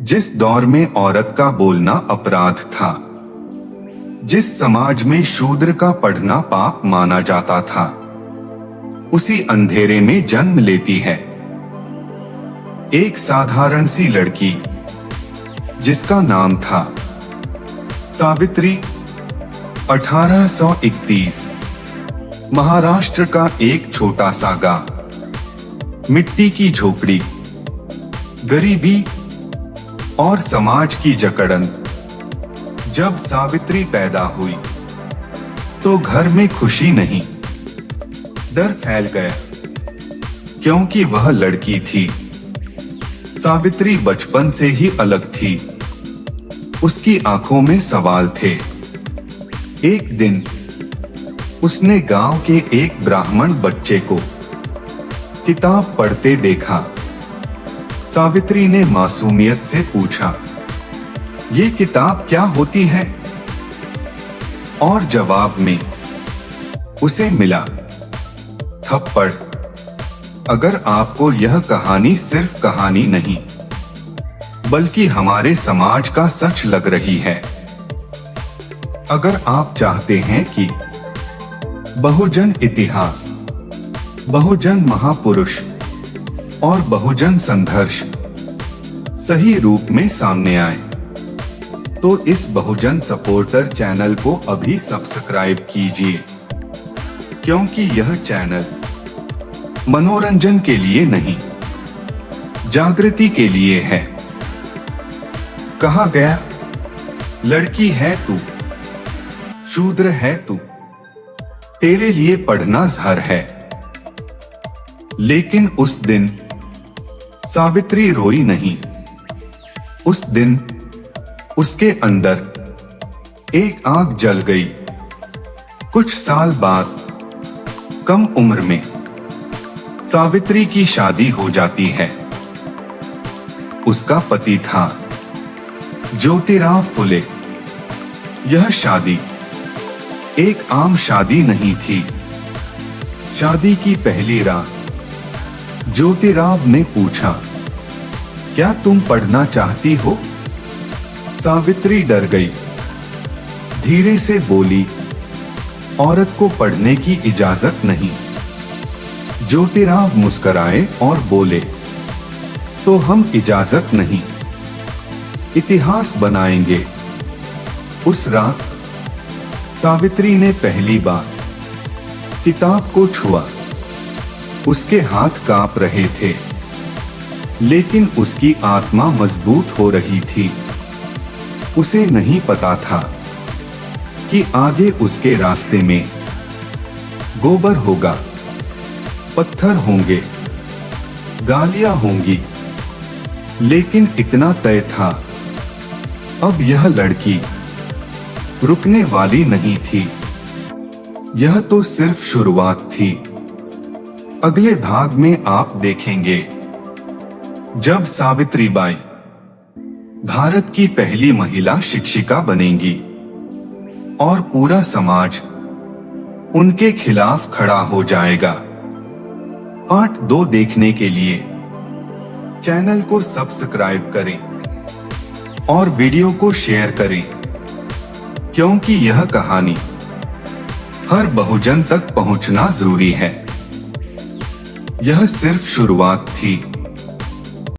जिस दौर में औरत का बोलना अपराध था, जिस समाज में शूद्र का पढ़ना पाप माना जाता था, उसी अंधेरे में जन्म लेती है एक साधारण सी लड़की जिसका नाम था सावित्री। 1831 महाराष्ट्र का एक छोटा सा गांव, मिट्टी की झोपड़ी, गरीबी और समाज की जकड़न। जब सावित्री पैदा हुई तो घर में खुशी नहीं, डर फैल गया, क्योंकि वह लड़की थी। सावित्री बचपन से ही अलग थी, उसकी आंखों में सवाल थे। एक दिन उसने गांव के एक ब्राह्मण बच्चे को किताब पढ़ते देखा। सावित्री ने मासूमियत से पूछा, ये किताब क्या होती है? और जवाब में उसे मिला थप्पड़। अगर आपको यह कहानी सिर्फ कहानी नहीं, बल्कि हमारे समाज का सच लग रही है, अगर आप चाहते हैं कि बहुजन इतिहास, बहुजन महापुरुष और बहुजन संघर्ष सही रूप में सामने आए, तो इस बहुजन सपोर्टर चैनल को अभी सब्सक्राइब कीजिए, क्योंकि यह चैनल मनोरंजन के लिए नहीं, जागृति के लिए है। कहा गया, लड़की है तू, शूद्र है तू, तेरे लिए पढ़ना जहर है। लेकिन उस दिन सावित्री रोई नहीं। उस दिन उसके अंदर एक आग जल गई। कुछ साल बाद, कम उम्र में सावित्री की शादी हो जाती है। उसका पति था ज्योतिराव फुले। यह शादी एक आम शादी नहीं थी। शादी की पहली रात ज्योतिराव ने पूछा, क्या तुम पढ़ना चाहती हो? सावित्री डर गई, धीरे से बोली, औरत को पढ़ने की इजाजत नहीं। ज्योतिराव मुस्कुराए और बोले, तो हम इजाजत नहीं, इतिहास बनाएंगे। उस रात सावित्री ने पहली बार किताब को छुआ। उसके हाथ कांप रहे थे, लेकिन उसकी आत्मा मजबूत हो रही थी। उसे नहीं पता था कि आगे उसके रास्ते में गोबर होगा, पत्थर होंगे, गालियां होंगी, लेकिन इतना तय था, अब यह लड़की रुकने वाली नहीं थी। यह तो सिर्फ शुरुआत थी। अगले भाग में आप देखेंगे जब सावित्रीबाई भारत की पहली महिला शिक्षिका बनेंगी और पूरा समाज उनके खिलाफ खड़ा हो जाएगा। पार्ट 2 देखने के लिए चैनल को सब्सक्राइब करें और वीडियो को शेयर करें, क्योंकि यह कहानी हर बहुजन तक पहुंचना जरूरी है। यह सिर्फ शुरुआत थी।